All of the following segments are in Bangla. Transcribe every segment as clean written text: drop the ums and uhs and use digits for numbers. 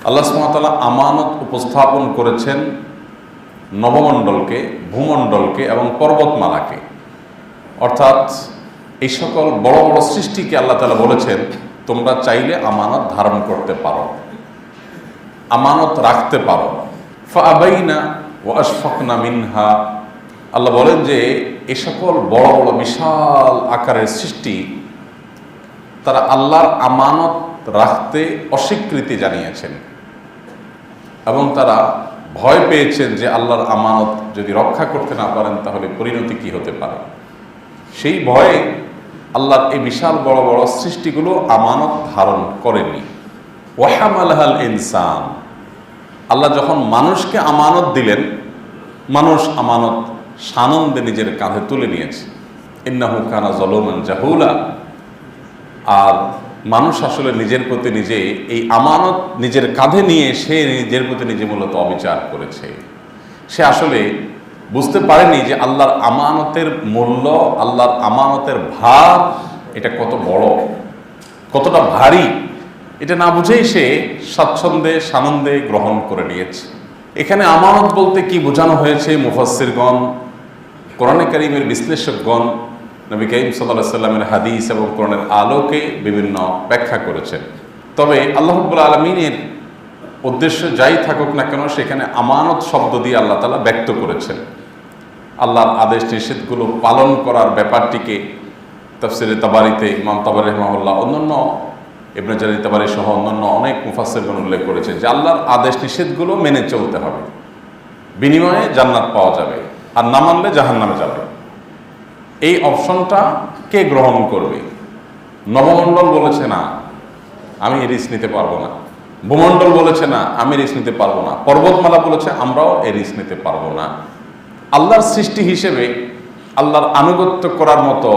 আল্লাহ সুবহানাহু ওয়া তাআলা আমানত উপস্থাপন করেছেন নবমণ্ডলকে, ভূমণ্ডলকে এবং পর্বতমালাকে। অর্থাৎ এই সকল বড় বড় সৃষ্টিকে আল্লাহ তাআলা বলেছেন তোমরা চাইলে আমানত ধারণ করতে পারো, আমানত রাখতে পারো। ফাআবাইনা ওয়া আশফাকনা মিনহা, আল্লাহ বলেন যে এই সকল বড় বড় বিশাল আকারের সৃষ্টি তারা আল্লাহর আমানত রাখতে অস্বীকৃতি জানিয়েছেন এবং তারা ভয় পেয়েছেন যে আল্লাহর আমানত যদি রক্ষা করতে না পারেন তাহলে পরিণতি কি হতে পারে। সেই ভয়ে আল্লাহর এই বিশাল বড় বড় সৃষ্টিগুলো আমানত ধারণ করেনি। ওয়াহামালাহাল ইনসান, আল্লাহ যখন মানুষকে আমানত দিলেন, মানুষ আমানত সানন্দে নিজের কাঁধে তুলে নিয়েছে। ইন্নাহু কানা যালুমান জাহুলা, আর মানুষ আসলে নিজের প্রতি নিজে এই আমানত নিজের কাঁধে নিয়ে সে নিজের প্রতি নিজে মূলত অবিচার করেছে। সে আসলে বুঝতে পারেনি যে আল্লাহর আমানতের মূল্য, আল্লাহর আমানতের ভার এটা কত বড়, কতটা ভারী, এটা না বুঝেই সে স্বাচ্ছন্দ্যে সানন্দে গ্রহণ করে নিয়েছে। এখানে আমানত বলতে কি বোঝানো হয়েছে, মুফাসসিরগণ, কোরআনে কারীমের বিশ্লেষকগণ নবী করিম সাল্লাল্লাহু আলাইহি সাল্লামের হাদিস এবং কোরআনের আলোকে বিভিন্ন ব্যাখ্যা করেছেন। তবে আল্লাহ রাব্বুল আলামিনের উদ্দেশ্য যাই থাকুক না কেন, সেখানে আমানত শব্দ দিয়ে আল্লাহ তাআলা ব্যক্ত করেছেন আল্লাহর আদেশ নিষেধগুলো পালন করার ব্যাপারটিকে। তাফসিরে তাবারিতে ইমাম তাবারি রাহিমাহুল্লাহ, অন্যান্য ইবনে জারীর তাবারি সহ অন্যান্য অনেক মুফাসসিরগণ উল্লেখ করেছে যে আল্লাহর আদেশ নিষেধগুলো মেনে চলতে হবে, বিনিময়ে জান্নাত পাওয়া যাবে, আর না মানলে জাহান্নামে যাবে। এই অপশনটা কে গ্রহণ করবে? নবমণ্ডল বলেছে না, আমি এই রিস্ক নিতে পারবো না। ভূমণ্ডল বলেছে না, আমি রিস্ক নিতে পারবো না। পর্বতমালা বলেছে আমরাও এই রিস্ক নিতে পারবো না। আল্লাহর সৃষ্টি হিসেবে আল্লাহর আনুগত্য করার মতো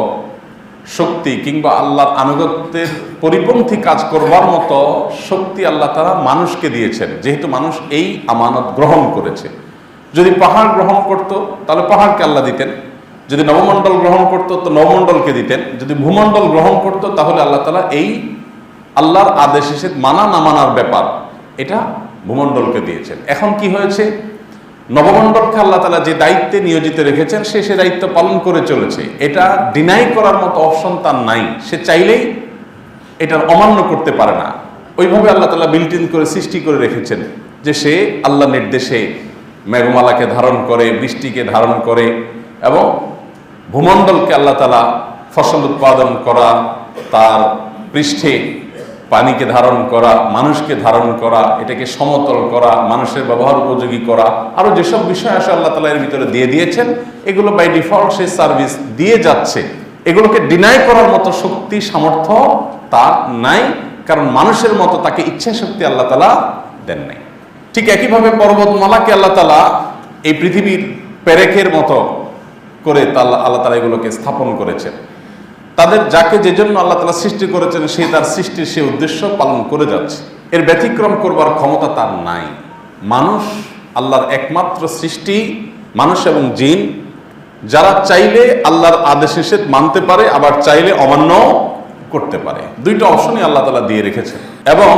শক্তি কিংবা আল্লাহর আনুগত্যের পরিপন্থী কাজ করবার মতো শক্তি আল্লাহ তাআলা মানুষকে দিয়েছেন, যেহেতু মানুষ এই আমানত গ্রহণ করেছে। যদি পাহাড় গ্রহণ করত তাহলে পাহাড়কে আল্লাহ দিতেন, যদি নবমণ্ডল গ্রহণ করত তো নবমণ্ডলকে দিতেন, যদি ভূমণ্ডল গ্রহণ করত তাহলে আল্লাহ তাআলা এই আল্লাহর আদেশ নিষেধ মানা না মানার ব্যাপার এটা ভূমণ্ডলকে দিয়েছেন। এখন কি হয়েছে, নবমণ্ডলকে আল্লাহ তাআলা যে দায়িত্বে নিয়োজিত রেখেছেন সে দায়িত্ব পালন করে চলেছে। এটা ডিনাই করার মতো অপশন তার নাই, সে চাইলেই এটার অমান্য করতে পারে না। ওইভাবে আল্লাহ তাআলা বিল্ট ইন করে সৃষ্টি করে রেখেছেন যে সে আল্লাহ নির্দেশে মেঘমালাকে ধারণ করে, বৃষ্টিকে ধারণ করে, এবং ভূমণ্ডলকে আল্লাহ তাআলা ফসল উৎপাদন করা, তার পৃষ্ঠে পানিকে ধারণ করা, মানুষকে ধারণ করা, এটাকে সমতল করা, মানুষের ব্যবহার উপযোগী করা, আরো যেসব বিষয় আসে আল্লাহ তাআলা এর ভিতরে দিয়ে দিয়েছেন, এগুলো বাই ডিফল্ট সে সার্ভিস দিয়ে যাচ্ছে। এগুলোকে ডিনাই করার মতো শক্তি সামর্থ্য তার নাই, কারণ মানুষের মতো তাকে ইচ্ছা শক্তি আল্লাহ তাআলা দেন নাই। ঠিক একইভাবে পর্বতমালাকে আল্লাহ তাআলা এই পৃথিবীর পেরেকের মতো করে আল্লাহ তাআলা এগুলোকে স্থাপন করেছেন। তাদের যাকে যে জন্য আল্লাহ তাআলা সৃষ্টি করেছেন সে তার সৃষ্টির সে উদ্দেশ্য পালন করে যাচ্ছে, এর ব্যতিক্রম করবার ক্ষমতা তার নাই। মানুষ আল্লাহর একমাত্র সৃষ্টি, মানুষ এবং জিন, যারা চাইলে আল্লাহর আদেশ নিষেধ মানতে পারে, আবার চাইলে অমান্য করতে পারে। দুইটা অপশনই আল্লাহ তাআলা দিয়ে রেখেছেন, এবং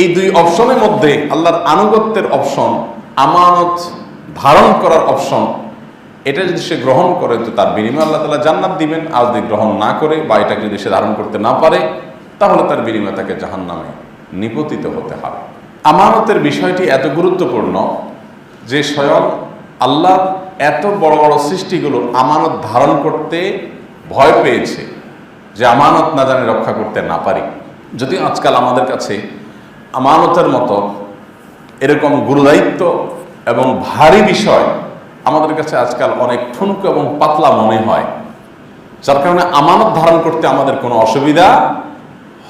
এই দুই অপশনের মধ্যে আল্লাহর আনুগত্যের অপশন, আমানত ধারণ করার অপশন, এটা যদি সে গ্রহণ করে তো তার বিনিময়ে আল্লাহ তাআলা জান্নাত দিবেন, আর যদি গ্রহণ না করে বা এটাকে যদি সে ধারণ করতে না পারে তাহলে তার বিনিময়ে তাকে জাহান্নামে নিপতিত হতে হবে। আমানতের বিষয়টি এত গুরুত্বপূর্ণ যে স্বয়ং আল্লাহ এত বড় বড় সৃষ্টিগুলো আমানত ধারণ করতে ভয় পেয়েছে যে আমানত না জানি রক্ষা করতে না পারি। যদি আজকাল আমাদের কাছে আমানতের মতো এরকম গুরুদায়িত্ব এবং ভারী বিষয় আমাদের কাছে আজকাল অনেক ঠুনকো এবং পাতলা মনে হয়, যার কারণে আমানত ধারণ করতে আমাদের কোনো অসুবিধা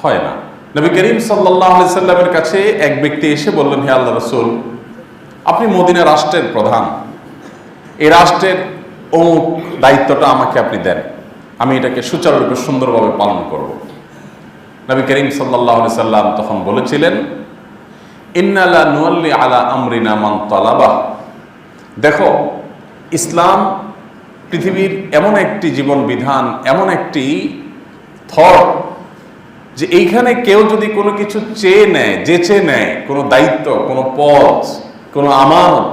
হয় না। নবী করিম সাল্লাল্লাহু আলাইহি সাল্লামের কাছে এক ব্যক্তি এসে বললেন, হে আল্লাহর রাসূল, আপনি মদিনা রাষ্ট্রের প্রধান, এই রাষ্ট্রের অমুক দায়িত্বটা আমাকে আপনি দেন, আমি এটাকে সুচারুরূপে সুন্দরভাবে পালন করব। নবী করিম সাল্লাল্লাহু আলাইহি সাল্লাম তখন বলেছিলেন, ইন্না লা নুওয়াল্লি আলা আমরিনা মান তালাবা। দেখো, ইসলাম পৃথিবীর এমন একটি জীবন বিধান, এমন একটি থট যে এইখানে কেউ যদি কোনো কিছু চেয়ে নেয়, যেচে নেয়, কোনো দায়িত্ব, কোনো পদ, কোনো আমানত,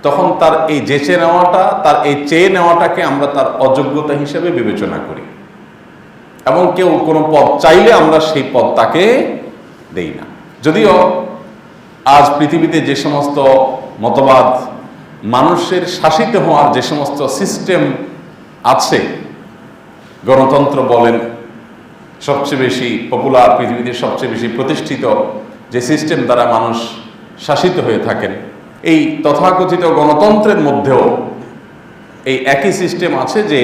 তখন তার এই যেচে নেওয়াটা, তার এই চেয়ে নেওয়াটাকে আমরা তার অযোগ্যতা হিসেবে বিবেচনা করি, এবং কেউ কোনো পদ চাইলে আমরা সেই পদ তাকে দেই না। যদিও আজ পৃথিবীতে যে সমস্ত মতবাদ, মানুষের শাসিত হওয়ার যে সমস্ত সিস্টেম আছে, গণতন্ত্র বলেন, সবচেয়ে বেশি পপুলার, পৃথিবীতে সবচেয়ে বেশি প্রতিষ্ঠিত যে সিস্টেম দ্বারা মানুষ শাসিত হয়ে থাকেন, এই তথাকথিত গণতন্ত্রের মধ্যেও এই একই সিস্টেম আছে যে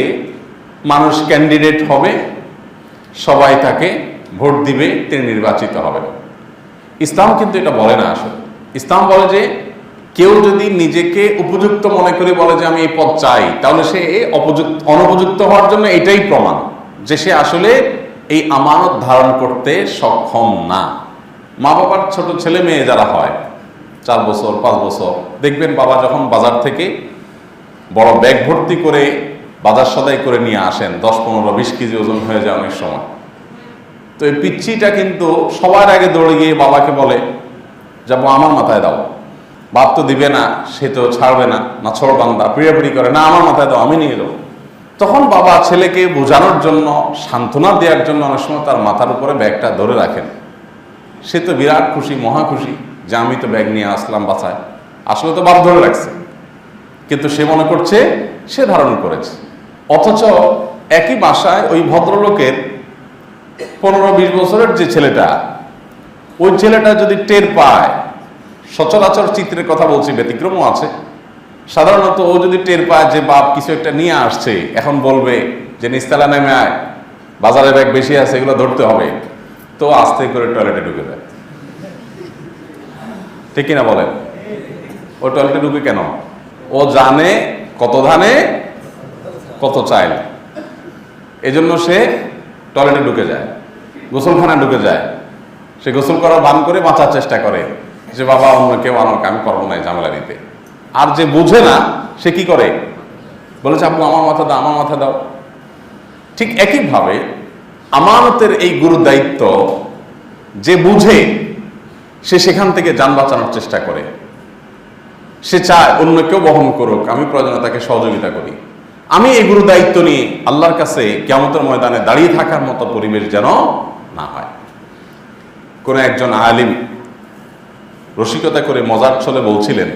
মানুষ ক্যান্ডিডেট হবে, সবাই তাকে ভোট দিবে, তিনি নির্বাচিত হবেন। ইসলাম কিন্তু এটা বলে না। আসলে ইসলাম বলে যে কেউ যদি নিজেকে উপযুক্ত মনে করে বলে যে আমি এই পদ চাই, তাহলে সে অনুপযুক্ত হওয়ার জন্য এটাই প্রমাণ যে সে আসলে এই আমানত ধারণ করতে সক্ষম না। মা বাবার ছোট ছেলে মেয়ে যারা হয়, 4 বছর 5 বছর, দেখবেন বাবা যখন বাজার থেকে বড় ব্যাগ ভর্তি করে বাজার সদাই করে নিয়ে আসেন, 10, 15, 20 কেজি ওজন হয়ে যায় অনেক সময়। তো এই পিচ্ছিটা কিন্তু সবার আগে দৌড়ে গিয়ে বাবাকে বলে, যাবো আমার মাথায় দাও। বাপ তো দিবে না, সে তো ছাড়বে না, না ছোড় বান্দা, পিড়াপিড়ি করে, না আমার মাথায় দাও, আমি নিয়ে যাবো। তখন বাবা ছেলেকে বোঝানোর জন্য, সান্ত্বনা দেওয়ার জন্য অনেক সময় তার মাথার উপরে ব্যাগটা ধরে রাখেন। সে তো বিরাট খুশি, মহা খুশি যে আমি তো ব্যাগ নিয়ে আসলাম বাসায়। আসলে তো বাপ ধরে রাখছে, কিন্তু সে মনে করছে সে ধারণ করেছে। অথচ একই বাসায় ওই ভদ্রলোকের 15-20 বছরের যে ছেলেটা, ওই ছেলেটা যদি টের পায়, সচরাচর চিত্রের কথা বলছি, ব্যতিক্রমও আছে, সাধারণত ও যদি টের পায় যে বাপ কিছু একটা নিয়ে আসছে, এখন বলবে যে নিস্তালা নেমে আয়, বাজারে ব্যাগ বেশি আছে, এগুলো ধরতে হবে, তো আস্তে করে টয়লেটে ঢুকে যায়। ঠিক কিনা বলেন? ও টয়লেটে ঢুকে কেন? ও জানে কত ধানে কত চাইল, এজন্য সে টয়লেটে ঢুকে যায়, গোসলখানা ঢুকে যায়। সে গোসল করার বান করে বাঁচার চেষ্টা করে যে বাবা অন্য কেউ আনুক, আমি পারবো না ঝামেলা দিতে। আর যে বুঝে না সে কি করে? বলেছে আপু আমার মাথা দাও, আমার মাথা দাও। ঠিক একইভাবে আমানতের এই গুরু দায়িত্ব যে বুঝে, সে সেখান থেকে যান বাঁচানোর চেষ্টা করে। সে চায় অন্য কেউ বহন করুক, আমি প্রয়োজনে তাকে সহযোগিতা করি। আমি এই গুরু দায়িত্ব নিয়ে আল্লাহর কাছে কিয়ামতের ময়দানে দাঁড়িয়ে থাকার মতো পরিবেশ যেন না হয়। কোন একজন আলিম রসিকতা করে মজার ছলে বলছিলেন,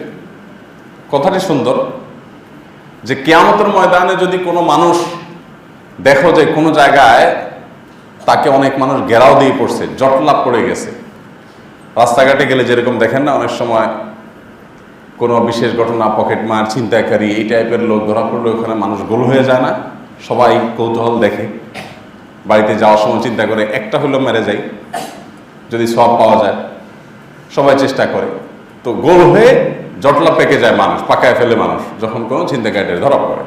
কথাটি সুন্দর, যে কিয়ামতের ময়দানে যদি কোনো মানুষ দেখো যে কোনো জায়গায় তাকে অনেক মানুষ ঘেরাও দিয়ে পড়ছে, জটলা পড়ে গেছে, রাস্তাঘাটে গেলে যেরকম দেখেন না অনেক সময় কোনো বিশেষ ঘটনা, পকেটমার, ছিনতাইকারী, এই টাইপের লোক ধরা পড়লে ওখানে মানুষ গোল হয়ে যায় না? সবাই কৌতূহল দেখে, বাড়িতে যাওয়ার সময় চিন্তা করে একটা হলেও মেরে যাই, যদি সওয়াব পাওয়া যায়, সবাই চেষ্টা করে। তো গোল হয়ে জটলা পেকে যায় মানুষ, পাকায় ফেলে মানুষ যখন কোনো ছিনতাইকারী ধরা পড়ে।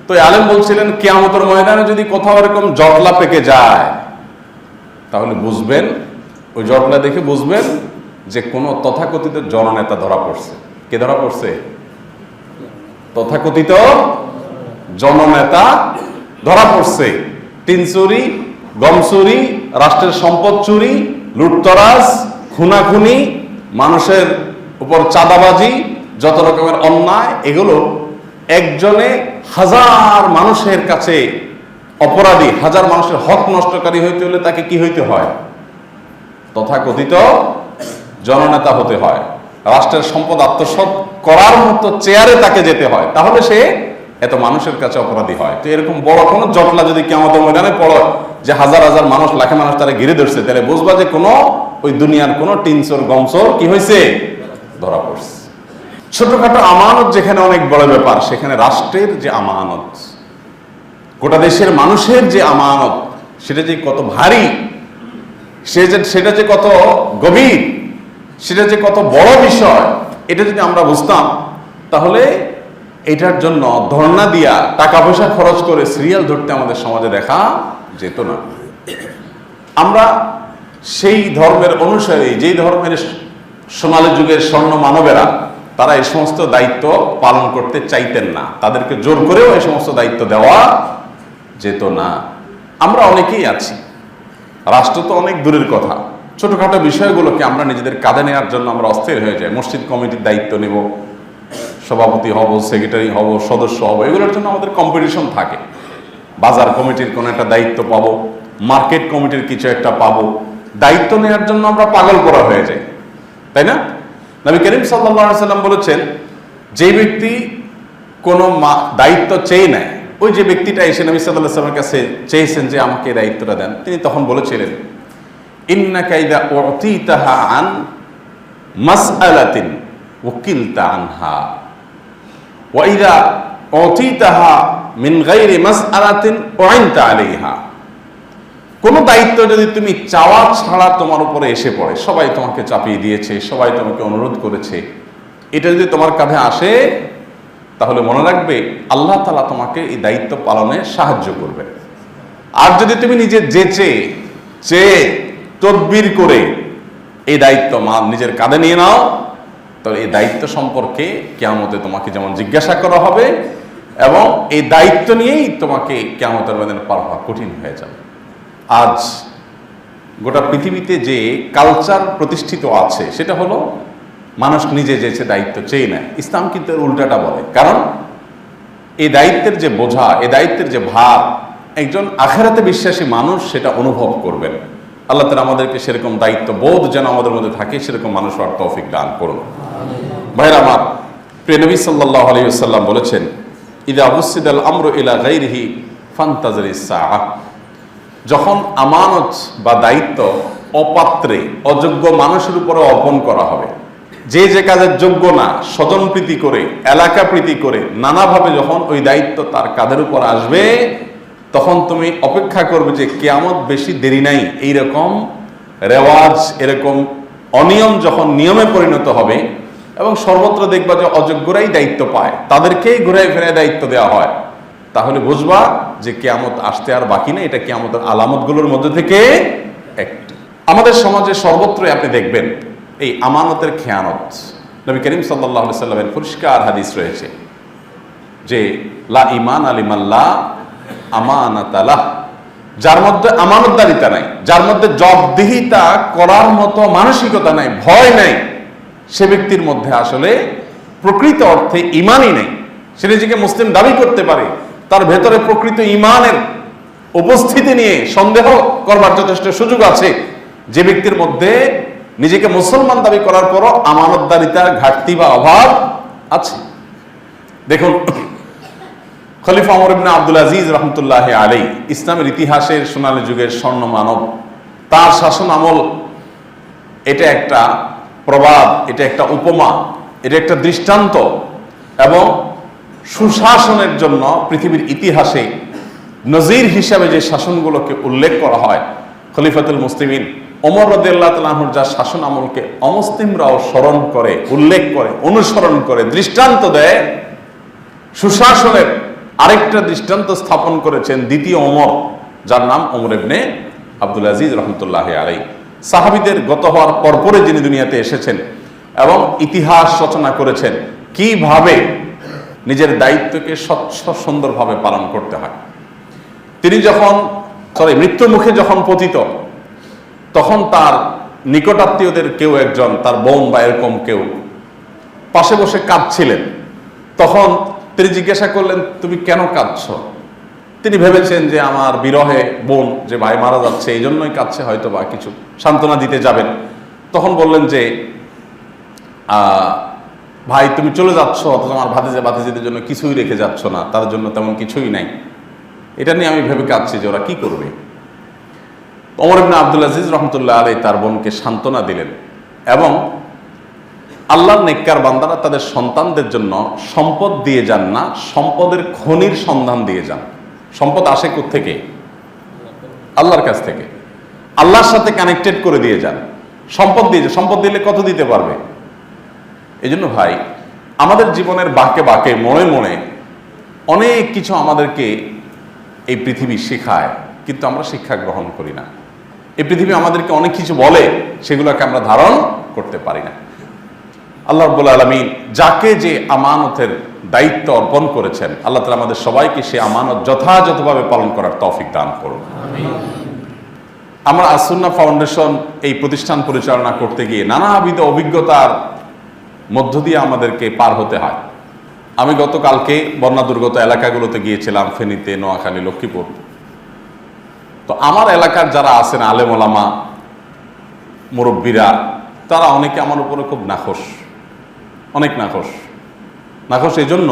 তো আলেম বলছিলেন কিয়ামতের ময়দানে যদি কোথাও এরকম জটলা পেকে যায়, তাহলে বুঝবেন, ওই জটলা দেখে বুঝবেন যে কোন তথাকথিত জননেতা ধরা পড়ছে। কে ধরা পড়ছে? তথাকথিত জননেতা ধরা পড়ছে। টিন চুরি, গম চুরি, রাষ্ট্রের সম্পদ চুরি, লুটতরাজ, খুনাখুনি, মানুষের উপর চাঁদাবাজি, যত রকমের অন্যায়, এগুলো একজনে হাজার মানুষের কাছে অপরাধী, হাজার মানুষের হক নষ্টকারী হইতে হলে তাকে কি হইতে হয়? তথাকথিত জননেতা হতে হয়, রাষ্ট্রের সম্পদ আত্মসাৎ করার মতো চেয়ারে তাকে যেতে হয়, তাহলে সে এত মানুষের কাছে অপরাধী হয়। তো এরকম বড় কোনো জটলা যদি কিয়ামতের ময়দানে পড়ে যে হাজার হাজার মানুষ, লাখে মানুষ তারা ঘিরে ধরছে, তাহলে বুঝবা যে কোনো ওই দুনিয়ার কোনো টিনচোর গমচোর কি হয়েছে? ধরা পড়ছে। ছোটখাটো আমানত যেখানে অনেক বড় ব্যাপার, সেখানে রাষ্ট্রের যে আমানত, গোটা দেশের মানুষের যে আমানত, সেটা যে কত ভারী, সেটা যে কত গভীর, সেটা যে কত বড় বিষয়, এটা যদি আমরা বুঝতাম, তাহলে এটার জন্য ধর্ণা দিয়া টাকা পয়সা খরচ করে সিরিয়াল ধরতে আমাদের সমাজে দেখা যেত না। আমরা সেই ধর্মের অনুসারী, যেই ধর্মের সোনালী যুগের স্বর্ণ মানবেরা, তারা এই সমস্ত দায়িত্ব পালন করতে চাইতেন না, তাদেরকে জোর করেও এই সমস্ত দায়িত্ব দেওয়া যেত না। আমরা অনেকেই আছি রাষ্ট্র তো অনেক দূরের কথা, ছোটখাটো বিষয়গুলোকে আমরা নিজেদের কাঁধে নেওয়ার জন্য আমরা অস্থির হয়ে যাই। মসজিদ কমিটির দায়িত্ব নেব, সভাপতি হব, সেক্রেটারি হব, সদস্য হব, এগুলোর জন্য আমাদের কম্পিটিশন থাকে। বাজার কমিটির কোনো একটা দায়িত্ব পাবো, মার্কেট কমিটির কিছু একটা পাবো, দায়িত্ব নেওয়ার জন্য আমরা পাগল করা হয়ে যাই, তাই না? নবী করিম সাল্লাল্লাহু আলাইহি সাল্লাম বলেছেন, যে ব্যক্তি কোনো দায়িত্ব চেয়ে নেয়, ওই যে ব্যক্তিটা এসে নবী সাল্লাল্লাহু আলাইহি সাল্লামের কাছে চেয়েছেন যে আমাকে এই দায়িত্বটা দেন, তিনি তখন বলেছিলেন, ইন্নাকা ইযা উতিতাহা আন মাসআলাতিন ওয়াকিলতা আনহা ওয়া ইযা উতিতাহা মিন গায়রি মাসআলাতিন উইনতা আলাইহা। কোন দায়িত্ব যদি তুমি চাওয়া ছাড়া তোমার উপরে এসে পড়ে, সবাই তোমাকে চাপিয়ে দিয়েছে, সবাই তোমাকে অনুরোধ করেছে, এটা যদি তোমার কাঁধে আসে, তাহলে মনে রাখবে আল্লাহ তাআলা তোমাকে এই দায়িত্ব পালনে সাহায্য করবে। আর যদি তুমি নিজে চেয়ে তদবির করে এই দায়িত্ব নিজের কাঁধে নিয়ে নাও, তাহলে এই দায়িত্ব সম্পর্কে কিয়ামতে তোমাকে যেমন জিজ্ঞাসা করা হবে, এবং এই দায়িত্ব নিয়েই তোমাকে কিয়ামতের ময়দানে পার হওয়া কঠিন হয়ে যাবে। আজ গোটা পৃথিবীতে যে কালচার প্রতিষ্ঠিত আছে, সেটা হলো মানুষ নিজে যেচে দায়িত্ব চেয়ে নেয়। ইসলাম কিন্তু এর উল্টাটা বলে, কারণ এই দায়িত্বের যে বোঝা, এই দায়িত্বের যে ভার, একজন আখিরাতে বিশ্বাসী মানুষ সেটা অনুভব করবেন। আল্লাহ তাআলা আমাদেরকে সেরকম দায়িত্ব বোধ যেন আমাদের মধ্যে থাকে, সেরকম মানুষ হওয়ার তৌফিক দান করুন। ভাইরা আমার, প্রিয় নবী সাল্লাল্লাহু আলাইহি ওয়াসাল্লাম বলেছেন, ইযা বুসিদাল আমরু ইলা গায়রিহি ফান্তাজিরিস সাআহ। যখন আমানত বা দায়িত্ব অপাত্রে, অযোগ্য মানুষের উপরে অর্পণ করা হবে, যে যে কাজের যোগ্য না, স্বজন প্রীতি করে, এলাকা প্রীতি করে, নানাভাবে যখন ওই দায়িত্ব তার কাঁধের উপর আসবে, তখন তুমি অপেক্ষা করবে যে কিয়ামত বেশি দেরি নাই। এইরকম রেওয়াজ, এরকম অনিয়ম যখন নিয়মে পরিণত হবে, এবং সর্বত্র দেখবা যে অযোগ্যরাই দায়িত্ব পায়, তাদেরকেই ঘুরে ফিরে দায়িত্ব দেওয়া হয়, তাহলে বুঝবা যে কিয়ামত আসতে আর বাকি নেই। এটা কিয়ামতের আলামতগুলোর মধ্যে থেকে একটি। আমাদের সমাজে সর্বত্রই আপনি দেখবেন এই আমানতের খেয়ানত। নবী করিম সাল্লাল্লাহু আলাইহি সাল্লামের পরিষ্কার হাদিস রয়েছে যে লা ঈমান লিমাল্লা আমানাতা লাহ। যার মধ্যে আমানতদারিতা নাই, যার মধ্যে জবাবদিহিতা করার মতো মানসিকতা নাই, ভয় নাই, সে ব্যক্তির মধ্যে আসলে প্রকৃত অর্থে ঈমানই নেই। সে নিজেকে মুসলিম দাবি করতে পারে, তার ভেতরে প্রকৃত ঈমানের উপস্থিতি নিয়ে সন্দেহ করবার যথেষ্ট সুযোগ আছে। যে ব্যক্তির মধ্যে নিজেকে মুসলমান দাবি করার পরও আমানতদারিতার ঘাটতি বা অভাব আছে। দেখুন, খলিফা ওমর ইবনে আব্দুল আজিজ রাহমাতুল্লাহি আলাইহি, ইসলামের ইতিহাসের সোনালী যুগের স্বর্ণ মানব, তার শাসন আমল এটা একটা প্রবাদ, এটা একটা উপমা, এটা একটা দৃষ্টান্ত, এবং সুশাসনের জন্য পৃথিবীর ইতিহাসে নজির হিসাবে যে শাসনগুলোকে উল্লেখ করা হয়, খলিফাতুল মুসলিমিন ওমর রাদিয়াল্লাহু তাআলা আনহুর যা শাসন আমলকে অমুসলিমরাও স্মরণ করে, উল্লেখ করে, অনুসরণ করে, দৃষ্টান্ত দেয়, সুশাসনের আরেকটা দৃষ্টান্ত স্থাপন করেছেন দ্বিতীয় ওমর, যার নাম ওমর ইবনে আব্দুল আজিজ রাহমাতুল্লাহি আলাইহি। সাহাবীদের গত হওয়ার পরপরে যিনি দুনিয়াতে এসেছেন এবং ইতিহাস রচনা করেছেন কিভাবে নিজের দায়িত্বকে স্বচ্ছ সুন্দরভাবে পালন করতে হয়। তিনি যখন মৃত্যুর মুখে যখন পতিত, তখন তার নিকটাত্মীয়দের কেউ একজন, তার বোন বা এরকম কেউ পাশে বসে কাঁদছিলেন। তখন তিনি জিজ্ঞাসা করলেন, তুমি কেন কাঁদছো? তিনি ভেবেছেন যে আমার বিরহে বোন, যে ভাই মারা যাচ্ছে, এই জন্যই কাঁদছে, হয়তো বা কিছু সান্ত্বনা দিতে যাবেন। তখন বললেন যে ভাই তুমি চলে যাচ্ছ, অথচ আমার ভাতিজিদের জন্য কিছুই রেখে যাচ্ছ না, তাদের জন্য তেমন কিছুই নাই, এটা নিয়ে আমি ভেবে কাঁদছি যে ওরা কি করবে। ওমর ইবনে আব্দুল আজিজ রাহমাতুল্লাহ আলাইহি তার বোনকে সান্ত্বনা দিলেন, এবং আল্লাহর নেককার বান্দারা তাদের সন্তানদের জন্য সম্পদ দিয়ে যান না, সম্পদের খনির সন্ধান দিয়ে যান। সম্পদ আসে কোত্থেকে? আল্লাহর কাছ থেকে। আল্লাহর সাথে কানেক্টেড করে দিয়ে যান। সম্পদ দিয়ে, সম্পদ দিলে কত দিতে পারবে? এই জন্য ভাই, আমাদের জীবনের বাঁকে বাঁকে, মোড়ে মোড়ে অনেক কিছু আমাদেরকে এই পৃথিবী শেখায়, কিন্তু আমরা শিক্ষা গ্রহণ করি না। এই পৃথিবী আমাদেরকে অনেক কিছু বলে, সেগুলোকে আমরা ধারণ করতে পারি না। আল্লাহ রাব্বুল আলামিন যাকে যে আমানতের দায়িত্ব অর্পণ করেছেন, আল্লাহ তাআলা আমাদের সবাইকে সে আমানত যথাযথভাবে পালন করার তৌফিক দান করুন। আমরা আসুন্নাহ ফাউন্ডেশন এই প্রতিষ্ঠান পরিচালনা করতে গিয়ে নানাবিধ অভিজ্ঞতার মধ্য দিয়ে আমাদেরকে পার হতে হয়। আমি গতকালকে বন্যা দুর্গত এলাকাগুলোতে গিয়েছিলাম, ফেনীতে, নোয়াখালী, লক্ষ্মীপুর। তো আমার এলাকার যারা আছেন আলেম ওলামা, মুরব্বীরা, তারা অনেকে আমার উপরে খুব নাখোশ, অনেক নাখোশ এই জন্য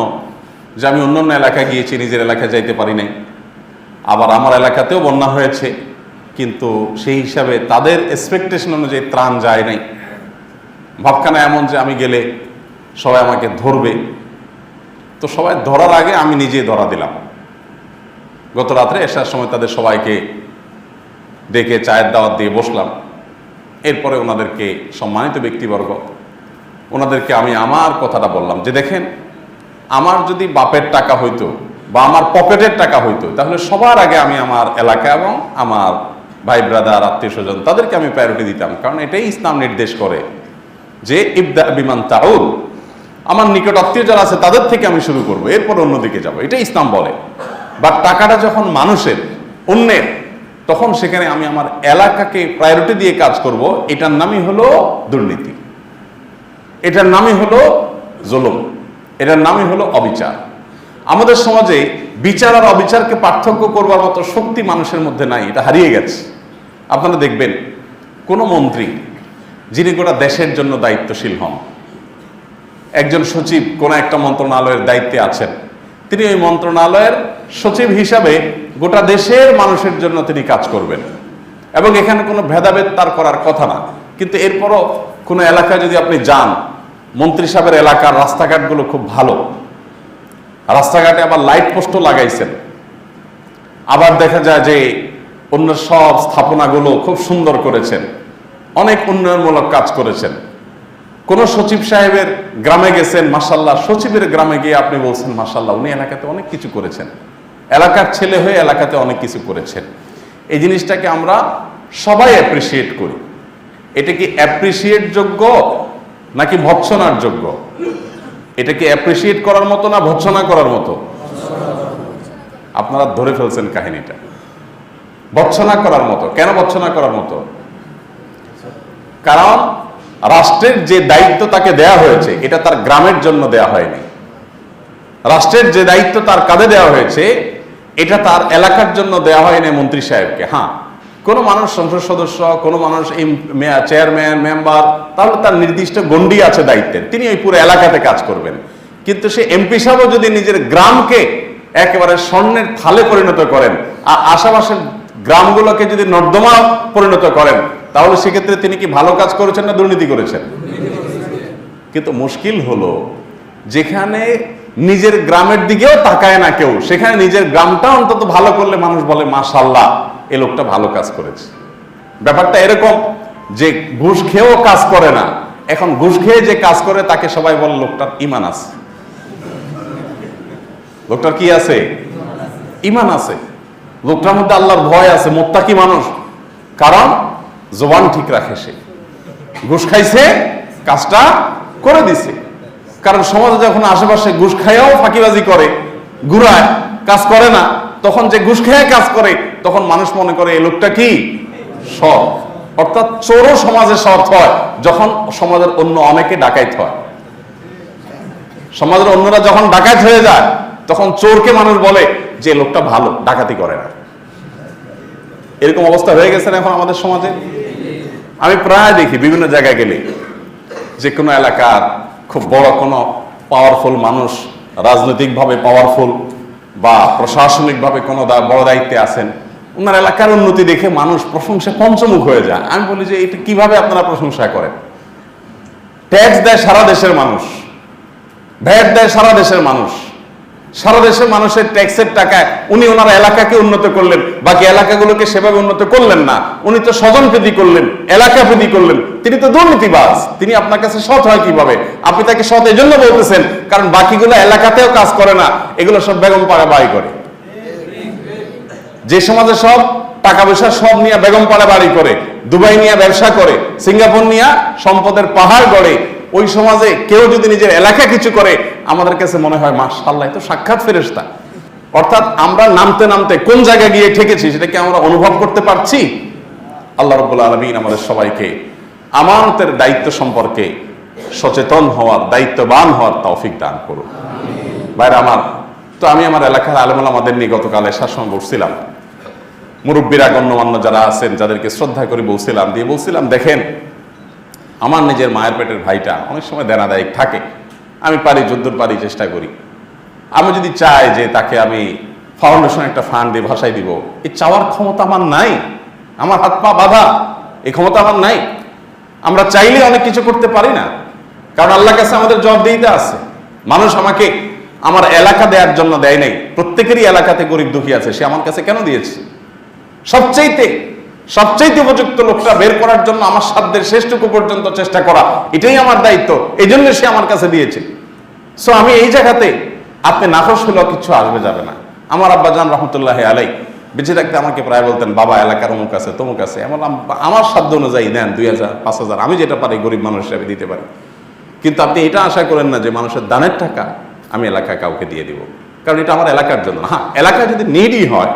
যে আমি অন্যান্য এলাকায় গিয়েছি, নিজের এলাকায় যাইতে পারি নাই। আবার আমার এলাকাতেও বন্যা হয়েছে, কিন্তু সেই হিসাবে তাদের এক্সপেকটেশন অনুযায়ী ত্রাণ যায় নাই। ভাবখানা এমন যে আমি গেলে সবাই আমাকে ধরবে, তো সবাই ধরার আগে আমি নিজে ধরা দিলাম। গত রাত্রে এসার সময় তাদের সবাইকে ডেকে চায়ের দাওয়াত দিয়ে বসলাম। এরপরে ওনাদেরকে, সম্মানিত ব্যক্তিবর্গ, ওনাদেরকে আমি আমার কথাটা বললাম যে দেখেন, আমার যদি বাপের টাকা হইতো বা আমার পকেটের টাকা হইতো, তাহলে সবার আগে আমি আমার এলাকা এবং আমার ভাই ব্রাদার, আত্মীয় স্বজন, তাদেরকে আমি প্রায়োরিটি দিতাম। কারণ এটাই ইসলাম নির্দেশ করে যে ইবদা বিমান তাউল, আমার নিকট আত্মীয় যারা আছে তাদের থেকে আমি শুরু করব, এরপর অন্যদিকে যাব, এটা ইসলাম বলে। বাট টাকাটা যখন মানুষের, অন্যের, তখন সেখানে আমি আমার এলাকাকে প্রায়োরিটি দিয়ে কাজ করব। এটার নামই হলো দুর্নীতি, এটার নামই হলো জুলুম, এটার নামই হলো অবিচার। আমাদের সমাজে বিচার আর অবিচারকে পার্থক্য করবার মতো শক্তি মানুষের মধ্যে নাই, এটা হারিয়ে গেছে। আপনারা দেখবেন কোন মন্ত্রী যিনি গোটা দেশের জন্য দায়িত্বশীল হন, একজন সচিব কোন একটা মন্ত্রণালয়ের দায়িত্বে আছেন, তিনি ওই মন্ত্রণালয়ের সচিব হিসাবে গোটা দেশের মানুষের জন্য তিনি কাজ করবেন এবং এখানে কোনো ভেদাভেদ তার করার কথা না। কিন্তু এরপরও কোনো এলাকায় যদি আপনি যান, মন্ত্রী সাহেবের এলাকার রাস্তাঘাটগুলো খুব ভালো, রাস্তাঘাটে আবার লাইট পোস্টও লাগাইছেন, আবার দেখা যায় যে অন্য সব স্থাপনাগুলো খুব সুন্দর করেছেন, অনেক উন্নয়নমূলক কাজ করেছেন। কোন সচিব সাহেবের গ্রামে গেছেন, মাশাআল্লাহ, সচিবের গ্রামে গিয়ে আপনি বলছেন মাশাআল্লাহ, উনি এলাকাতে অনেক কিছু করেছেন, এলাকার ছেলে হয়ে এলাকাতে অনেক কিছু করেছেন। এই জিনিসটাকে আমরা সবাই অ্যাপ্রিসিয়েট করি। এটা কি অ্যাপ্রিসিয়েট যোগ্য নাকি ভৎসনার যোগ্য? এটা কি অ্যাপ্রিসিয়েট করার মতো না ভৎসনা করার মতো? আপনারা ধরে ফেলছেন কাহিনীটা, ভৎসনা করার মতো। কেন ভৎসনা করার মতো? কারণ রাষ্ট্রের যে দায়িত্ব তাকে দেয়া হয়েছে, এটা তার গ্রামের জন্য দেয়া হয়নি। রাষ্ট্রের যে দায়িত্ব তার কাঁধে দেওয়া হয়েছে, এটা তার এলাকার জন্য দেওয়া হয়নি মন্ত্রী সাহেবকে। হ্যাঁ, কোনো মানুষ সংসদ সদস্য, কোনো মানুষ চেয়ারম্যান, মেম্বার, তাহলে তার নির্দিষ্ট গণ্ডি আছে দায়িত্বের, তিনি ওই পুরো এলাকাতে কাজ করবেন। কিন্তু সে এমপি সাহেবও যদি নিজের গ্রামকে একেবারে স্বর্ণের থালে পরিণত করেন আর আশেপাশের গ্রামগুলোকে যদি নর্দমা পরিণত করেন, তাহলে সেক্ষেত্রে তিনি কি ভালো কাজ করেছেন না দুর্নীতি করেছেন? কিন্তু মুশকিল হলো যেখানে নিজের গ্রামের দিকেও তাকায় না কেউ, সেখানে নিজের গ্রামটা অন্তত ভালো করলে মানুষ বলে মাশাআল্লাহ, এই লোকটা ভালো কাজ করেছে। ব্যাপারটা এরকম যে ঘুষ খেয়েও কাজ করে না, এখন ঘুষ খেয়ে যে কাজ করে তাকে সবাই বলে লোকটার ঈমান আছে। লোকটার কি আছে? ঈমান আছে, লোকটার মধ্যে আল্লাহর ভয় আছে, মুত্তাকি মানুষ। কারণ জবান ঠিক রাখে, সে ঘুষ খাইছে, কাজটা করে দিছে। কারণ সমাজে যখন আশেপাশে ঘুষ খাইয়াও ফাঁকিবাজি করে, ঘুরায়, কাজ করে না, তখন যে ঘুষ খেয়ে কাজ করে, তখন মানুষ মনে করে এই লোকটা কি সৎ। অর্থাৎ চোরও সমাজে সৎ হয় যখন সমাজের অন্য অনেকে ডাকাইত হয়। সমাজের অন্যরা যখন ডাকাইত হয়ে যায়, তখন চোরকে মানুষ বলে যে লোকটা ভালো, ডাকাতি করে না। এরকম অবস্থা হয়ে গেছে না এখন আমাদের সমাজে। আমি প্রায় দেখি বিভিন্ন জায়গায় গেলে, যে কোনো এলাকার খুব বড় কোনো পাওয়ারফুল মানুষ, রাজনৈতিকভাবে পাওয়ারফুল বা প্রশাসনিকভাবে কোনো বড় দায়িত্বে আছেন, ওনার এলাকার উন্নতি দেখে মানুষ প্রশংসা পঞ্চমুখ হয়ে যায়। আমি বলি যে এটা কিভাবে আপনারা প্রশংসা করেন? ট্যাক্স দেয় সারা দেশের মানুষ, ভ্যাট দেয় সারা দেশের মানুষ, সারা দেশের মানুষের ট্যাক্সের টাকায় উনি ওনার এলাকাকে উন্নত করলেন, বাকি এলাকাগুলোকে সেভাবে উন্নত করলেন না। উনি তো স্বজন প্রীতি করলেন, এলাকা প্রীতি করলেন, তিনি তো দুর্নীতিবাজ। তিনি আপনার কাছে সৎ হয় কিভাবে? আপনি তাকে সৎ এই জন্য বলতেছেন কারণ বাকিগুলো এলাকাতেও কাজ করে না, এগুলো সব বেগম পাড়া বাড়ি করে। যে সমাজে সব টাকা পয়সা সব নিয়ে বেগম পাড়া বাড়ি করে, দুবাই নিয়ে ব্যবসা করে, সিঙ্গাপুর নিয়ে সম্পদের পাহাড় গড়ে, ওই সমাজে কেউ যদি নিজের এলাকা কিছু করে, আমাদের কাছে মনে হয় মাশাআল্লাহ, তো সাক্ষাৎ ফেরেশতা। অর্থাৎ আমরা নামতে নামতে কোন জায়গায় গিয়ে ঠেকেছি সেটা কি আমরা অনুভব করতে পারছি? আল্লাহ রাব্বুল আলামিন আমাদের সবাইকে আমানতের দায়িত্ব সম্পর্কে সচেতন হওয়ার, দায়িত্ববান হওয়ার তৌফিক দান করুন। ভাইরা আমার, তো আমি আমার এলাকার আলেম ওলামাদের নিয়ে গতকাল এসার সময় বসছিলাম, মুরব্বীরা গণ্যমান্য যারা আছেন, যাদেরকে শ্রদ্ধা করে বলছিলাম দেখেন, আমার নিজের মায়ের পেটের ভাইটা অনেক সময় দেনাদায়িক থাকে, আমি পারি যদ্দূর পারি চেষ্টা করি। আমি যদি চাই যে তাকে আমি ফাউন্ডেশন একটা ফান্ড দিয়ে ভাসাই দিব, এই চাওয়ার ক্ষমতা আমার নাই, আমার হাত পা বাঁধা, এই ক্ষমতা আমার নাই। আমরা চাইলে অনেক কিছু করতে পারি না, কারণ আল্লাহর কাছে আমাদের জবাবদিহিতা আছে। মানুষ আমাকে আমার এলাকা দেওয়ার জন্য দেয় নাই, প্রত্যেকেরই এলাকাতে গরিব দুঃখী আছে, সে আমার কাছে কেন দিয়েছে? সবচাইতে উপযুক্ত লোকটা বের করার জন্য আমার সাধ্যের শেষটুকু পর্যন্ত চেষ্টা করা, এটাই আমার দায়িত্ব, এই জন্য সে আমার কাছে দিয়েছে। সো আমি এই জায়গাতে আপনি নাখোশ হলেও কিছু আসবে যাবে না। আমার আব্বাজান রহমতুল্লাহ আলাই বেঁচে থাকতে আমাকে প্রায় বলতেন, বাবা এলাকার অমুক আছে তমুক আছে, আমার সাধ্য অনুযায়ী নেন 2000 5000, আমি যেটা পারি গরিব মানুষ হিসাবে দিতে পারি। কিন্তু আপনি এটা আশা করেন না যে মানুষের দানের টাকা আমি এলাকায় কাউকে দিয়ে দিব, কারণ এটা আমার এলাকার জন্য। হ্যাঁ, এলাকায় যদি নিডই হয়,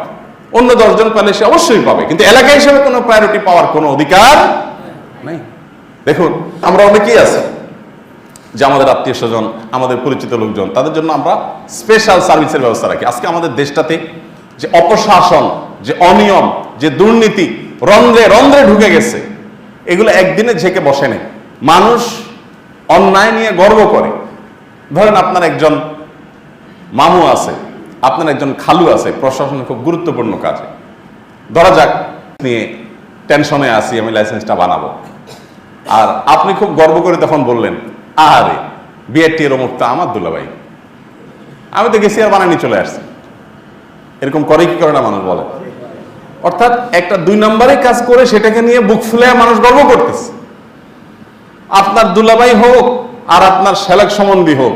অন্য 10 জন পেলে সে অবশ্যই পাবে, কিন্তু এলাকা হিসেবে কোনো প্রায়োরিটি পাওয়ার কোনো অধিকার নেই। দেখুন, আমরা অনেকেই আছি যে আমাদের আত্মীয় স্বজন, আমাদের পরিচিত লোকজন, তাদের জন্য আমরা স্পেশাল সার্ভিসের ব্যবস্থা রাখি। আজকে আমাদের দেশটাতে যে অপশাসন, যে অনিয়ম, যে দুর্নীতি রন্ধ্রে রন্ধ্রে ঢুকে গেছে, এগুলো একদিনে ঝেঁকে বসে নেই। মানুষ অন্যায় নিয়ে গর্ব করে। ধরেন আপনার একজন মামু আছে, আপনার একজন খালু আছে প্রশাসনের খুব গুরুত্বপূর্ণ কাজে, ধরা যাক নিয়ে টেনশনে আছি, আমি লাইসেন্সটা বানাবো, আর আপনি খুব গর্ব করে তখন বললেন, আরে বিআরটি এর অমুকটা আমার দুলাভাই, আমি তো গেছি আর বানানি চলে আসছি। এরকম করে কি করে না মানুষ বলে? অর্থাৎ একটা 2 নম্বরে কাজ করে সেটাকে নিয়ে বুক ফুলে মানুষ গর্ব করতেছে। আপনার দুলাভাই হোক আর আপনার সেলেক সম্বন্ধী হোক,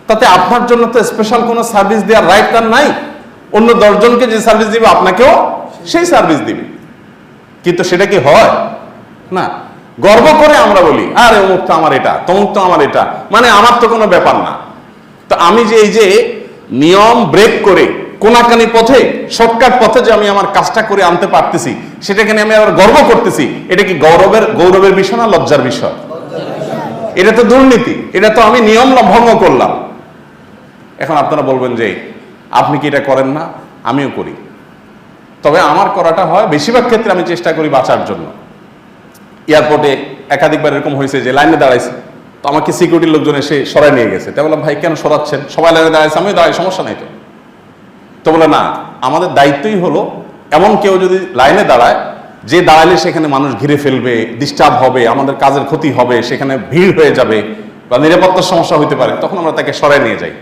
তাতে আপনার জন্য তো স্পেশাল কোনো সার্ভিস দেওয়ার রাইট তার নাই। অন্য 10 জনকে যে সার্ভিস দিবে আপনাকেও সেই সার্ভিস দিবে, কিন্তু সেটা কি হয় না? গর্ব করে আমরা বলি, আরে অমুক তো আমার এটা, তমুক তো আমার এটা, মানে আমার তো কোনো ব্যাপার না। তো আমি যে এই যে নিয়ম ব্রেক করে কোনাকানি পথে, শর্টকাট পথে যে আমি আমার কাজটা করে আনতে পারতেছি, সেটাকে নিয়ে আমি আবার গর্ব করতেছি, এটা কি গৌরবের বিষয় না লজ্জার বিষয়? এটা তো দুর্নীতি, এটা তো আমি নিয়ম ভঙ্গ করলাম। এখন আপনারা বলবেন যে আপনি কি এটা করেন না? আমিও করি, তবে আমার করাটা হয় বেশিরভাগ ক্ষেত্রে আমি চেষ্টা করি বাঁচার জন্য। এয়ারপোর্টে একাধিকবার এরকম হয়েছে যে লাইনে দাঁড়াইছে, তো আমাকে সিকিউরিটির লোকজন এসে সরাই নিয়ে গেছে। তাই বললাম, ভাই কেন সরাচ্ছেন? সবাই লাইনে দাঁড়াইছে, আমিও দাঁড়াই, সমস্যা নাই তো। তো বলে না, আমাদের দায়িত্বই হলো এমন কেউ যদি লাইনে দাঁড়ায়, যে দাঁড়ালে সেখানে মানুষ ঘিরে ফেলবে, ডিস্টার্ব হবে, আমাদের কাজের ক্ষতি হবে, সেখানে ভিড় হয়ে যাবে বা নিরাপত্তার সমস্যা হতে পারে, তখন আমরা তাকে সরাই নিয়ে যাই।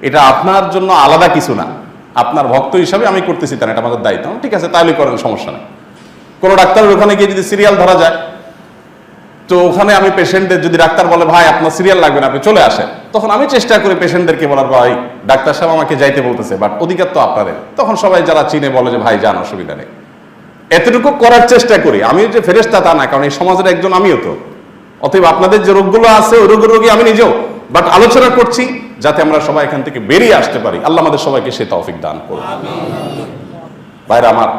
এটা আপনার জন্য আলাদা কিছু না, আপনার ভক্ত হিসাবে আমি করতেছি, তার এটা আমাদের দায়িত্ব। ঠিক আছে, তাহলে করেন, সমস্যা নেই। কোনো ডাক্তারের ওখানে গিয়ে যদি সিরিয়াল ধরা যায়, তো ওখানে আমি পেশেন্টদের, যদি ডাক্তার বলে ভাই আপনার সিরিয়াল লাগবে না, আপনি চলে আসেন, তখন আমি চেষ্টা করি পেশেন্টদেরকে বলার, ভাই ডাক্তার সাহেব আমাকে যাইতে বলতেছে, বাট অধিকার তো আপনাদের। তখন সবাই যারা চিনে বলে যে ভাই যান, অসুবিধা নেই। এতটুকু করার চেষ্টা করি। আমি যে ফেরেশতা তা না, কারণ এই সমাজের একজন আমিও তো। অতএব আপনাদের যে রোগগুলো আছে ওই রোগী আমি নিজেও, বাট আলোচনা করছি যাতে আমরা সবাই এখান থেকে বেরিয়ে আসতে পারি। আল্লাহ আমাদের সবাইকে সে তৌফিক দান করুন। ভাইরা আমার,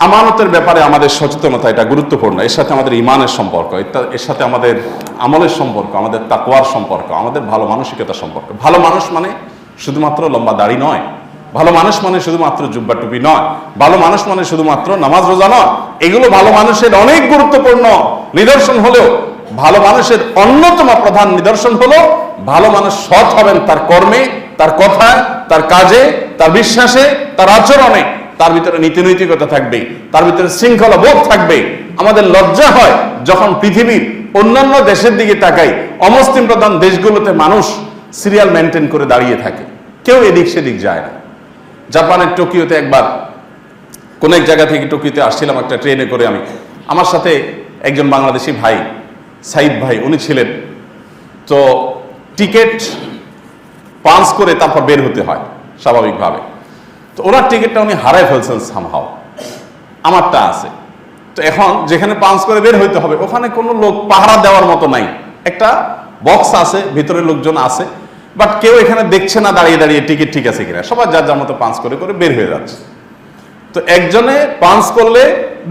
আমানতের ব্যাপারে আমাদের সচেতনতা এটা গুরুত্বপূর্ণ। এর সাথে আমাদের ইমানের সম্পর্ক, এর সাথে আমাদের আমলের সম্পর্ক, আমাদের তাকওয়ার সম্পর্ক, আমাদের ভালো মানসিকতার সম্পর্ক। ভালো মানুষ মানে শুধুমাত্র লম্বা দাড়ি নয়, ভালো মানুষ মানে শুধুমাত্র জুব্বা টুপি নয়, ভালো মানুষ মানে শুধুমাত্র নামাজ রোজা নয়। এগুলো ভালো মানুষের অনেক গুরুত্বপূর্ণ নিদর্শন হলেও ভালো মানুষের অন্যতম প্রধান নিদর্শন হলো ভালো মানুষ সৎ হবেন তার কর্মে, তার কথায়, তার কাজে, তার বিশ্বাসে, তার আচরণে। তার ভিতরে নীতিনৈতিকতা থাকবে, তার ভিতরে শৃঙ্খলা বোধ থাকবে। আমাদের লজ্জা হয় যখন পৃথিবীর অন্যান্য দেশের দিকে তাকাই, অমুসলিম প্রধান দেশগুলোতে মানুষ সিরিয়াল মেনটেন করে দাঁড়িয়ে থাকে, কেউ এদিক সেদিক যায় না। জাপানের টোকিওতে একবার কোন এক জায়গা থেকে টোকিওতে আসছিলাম একটা ট্রেনে করে আমি, আমার সাথে একজন বাংলাদেশি ভাই, সাইদ ভাই, উনি ছিলেন। তো টিকিট পাঞ্চ করে তারপর বের হতে হয় স্বাভাবিকভাবে। তো ওনার টিকিটটা উনি হারাই ফেলছেন সামহাও, আমারটা আছে। তো এখন যেখানে পাঞ্চ করে বের হইতে হবে ওখানে কোনো লোক পাহারা দেওয়ার মতো নাই, একটা বক্স আছে, ভিতরে লোকজন আছে, বাট কেউ এখানে দেখছে না দাঁড়িয়ে দাঁড়িয়ে টিকিট ঠিক আছে কিনা, সবাই যার যার মতো পাঞ্চ করে করে বের হয়ে যাচ্ছে। তো একজনে পাঞ্চ করলে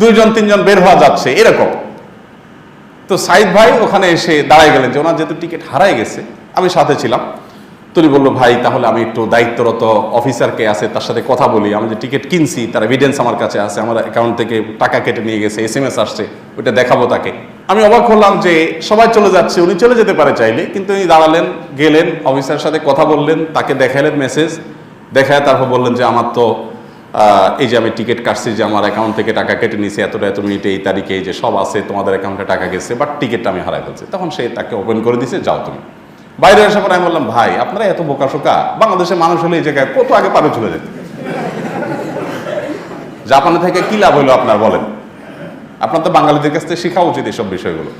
2-3 বের হওয়া যাচ্ছে এরকম। তো সাইদ ভাই ওখানে এসে দাঁড়ায় গেলেন যে ওনার যেহেতু টিকিট হারাই গেছে, আমি সাথে ছিলাম। তিনি বললো, ভাই তাহলে আমি একটু দায়িত্বরত অফিসারকে আছে তার সাথে কথা বলি, আমি যে টিকিট কিনছি তার এভিডেন্স আমার কাছে আছে, আমার অ্যাকাউন্ট থেকে টাকা কেটে নিয়ে গেছে, SMS আসছে, ওইটা দেখাবো তাকে। আমি অবাক হলাম যে সবাই চলে যাচ্ছে, উনি চলে যেতে পারে চাইলে, কিন্তু উনি দাঁড়ালেন, গেলেন, অফিসারের সাথে কথা বললেন, তাকে দেখালেন মেসেজ, দেখায় তারপর বললেন যে আমার তো এই যে আমি টিকিট কাটছি, যে আমার অ্যাকাউন্ট থেকে টাকা কেটে নিয়েছে এত মিনিটে এই তারিখে, এই যে সব আছে তোমাদের অ্যাকাউন্টে টাকা গেছে, বাট টিকিটটা আমি হারাই ফেলছি। তখন সে তাকে ওপেন করে দিয়েছে, যাও তুমি। বাইরে আসার পর আমি বললাম, ভাই আপনারা এত বোকাশোকা, বাংলাদেশের মানুষ হলে এই জায়গায় কত আগে পারে চলে যেত। জাপানে থেকে কি লাভ হইলো আপনার বলেন? আপনার তো বাঙালিদের কাছ থেকে শেখা উচিত এসব বিষয়গুলো।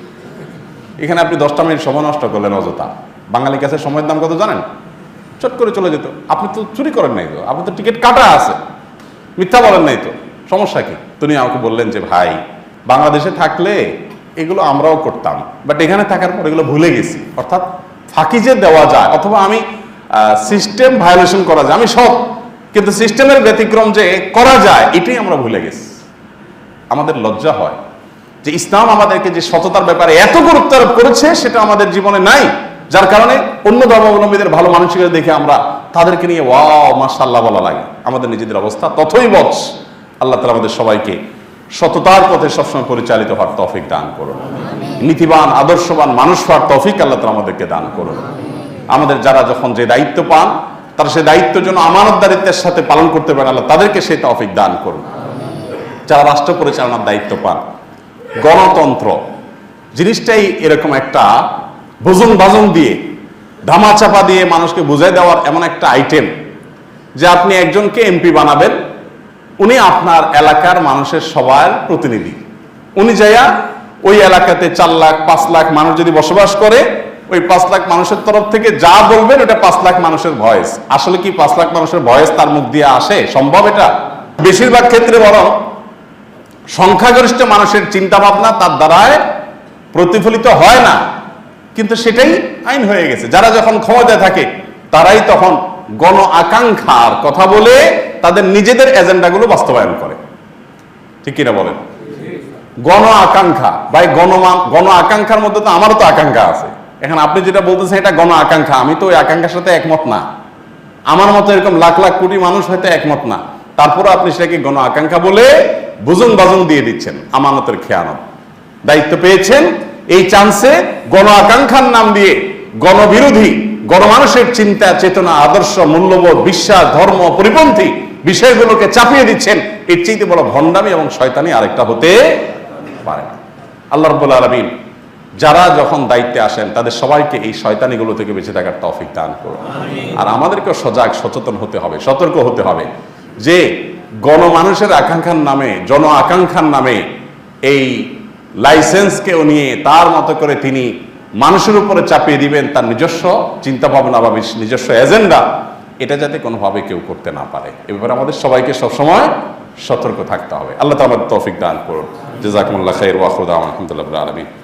এখানে আপনি 10টা মিনিট সময় নষ্ট করলেন অযথা। বাঙালির কাছে সময়ের দাম কত জানেন? চট করে চলে যেত। আপনি তো চুরি করেন নাই তো, আপনি তো টিকিট কাটা আছে, মিথ্যা বলেন নাই তো, সমস্যা কি? তিনি আমাকে বললেন যে ভাই বাংলাদেশে থাকলে এগুলো আমরাও করতাম, বাট এখানে থাকার পর এগুলো ভুলে গেছি। অর্থাৎ ফাঁকি যে দেওয়া যায়, অথবা আমি সিস্টেম ভায়োলেশন করা যায়, আমি সব, কিন্তু সিস্টেমের ব্যতিক্রম যে করা যায় এটাই আমরা ভুলে গেছি। আমাদের লজ্জা হয় যে ইসলাম আমাদেরকে যে সততার ব্যাপারে এত গুরুত্ব আরোপ করেছে সেটা আমাদের জীবনে নাই, যার কারণে অন্য ধর্মাবলম্বীদের ভালো মানসিকতা দেখে আমরা তাদেরকে নিয়ে ওয়াও মাশাআল্লাহ বলা লাগে। আমাদের নিজেদের অবস্থা ততই বচ। আল্লাহ তাআলা আমাদের সবাইকে সততার পথে সবসময় পরিচালিত হওয়ার তৌফিক দান করুন, নীতিবান আদর্শবান মানুষ হওয়ার তৌফিক আল্লাহ তাআলা আমাদেরকে দান করুন। আমাদের যারা যখন যে দায়িত্ব পান তারা সেই দায়িত্ব যেন আমানতদারিত্বের সাথে পালন করতে পারে, আল্লাহ তাদেরকে সেই তৌফিক দান করুন। যারা রাষ্ট্র পরিচালনার দায়িত্ব পান, গণতন্ত্র জিনিসটাই এরকম একটা ভোজন ভাজন দিয়ে ধামাচাপা দিয়ে মানুষকে বুঝাই দেওয়ার এমন একটা আইটেম যে আপনি একজনকে MP বানাবেন, উনি আপনার এলাকার মানুষের সবার প্রতিনিধি। উনি যাইয়া ওই এলাকাতে 4 লাখ 5 লাখ মানুষ যদি বসবাস করে, ওই 5 লাখ মানুষের তরফ থেকে যা বলবেন ওটা 5 লাখ মানুষের ভয়েস। আসলে কি 5 লাখ মানুষের ভয়েস তার মুখ দিয়ে আসে? সম্ভব এটা? বেশিরভাগ ক্ষেত্রে বরং সংখ্যাগরিষ্ঠ মানুষের চিন্তা ভাবনা তার দ্বারায় প্রতিফলিত হয় না, কিন্তু সেটাই আইন হয়ে গেছে। যারা যখন ক্ষমতায় থাকে তারাই তখন গণ আকাঙ্ক্ষার কথা বলে তাদের নিজেদের এজেন্ডাগুলো বাস্তবায়ন করে। ঠিক কিনা বলেন? গণ আকাঙ্ক্ষা ভাই, গণ আকাঙ্ক্ষার মধ্যে তো আমারও তো আকাঙ্ক্ষা আছে। এখন আপনি যেটা বলতেছেন এটা গণ আকাঙ্ক্ষা, আমি তো ওই আকাঙ্ক্ষার সাথে একমত না। আমার মতো এরকম লাখ লাখ কোটি মানুষ হয়তো একমত না, তারপরে আপনি সেটাকে গণ আকাঙ্ক্ষা বলে বুজুন বাজুন দিয়ে দিচ্ছেন। আমানতের খেয়ানত। দায়িত্ব পেয়েছেন, এই চান্সে গণ আকাঙ্ক্ষার নাম দিয়ে গণবিরোধী, গণমানুষের চিন্তা চেতনা আদর্শ মূল্যবোধ বিশ্বাস ধর্ম পরিপন্থী বিষয়গুলোকে চাপিয়ে দিচ্ছেন। এর চাইতে বড় ভণ্ডামি এবং শয়তানি আরেকটা হতে পারে না। আল্লাহ রাব্বুল আলামিন যারা যখন দায়িত্বে আসেন তাদের সবাইকে এই শয়তানিগুলো থেকে বেঁচে থাকার তৌফিক দান করুন। আর আমাদেরকে সজাগ সচেতন হতে হবে, সতর্ক হতে হবে যে গণমানুষের আকাঙ্ক্ষার নামে, জন আকাঙ্ক্ষার নামে এই লাইসেন্সকেও নিয়ে তার মতো করে তিনি মানুষের উপরে চাপিয়ে দিবেন তার নিজস্ব চিন্তা ভাবনা বা নিজস্ব এজেন্ডা, এটা যাতে কোনোভাবে কেউ করতে না পারে। এ ব্যাপারে আমাদের সবাইকে সবসময় সতর্ক থাকতে হবে। আল্লাহ তাআলা তৌফিক দান করুন। জাযাকুমুল্লাহ খাইর ওয়া আখিরু দাওয়ানা আলহামদুলিল্লাহি রাব্বিল আলামিন।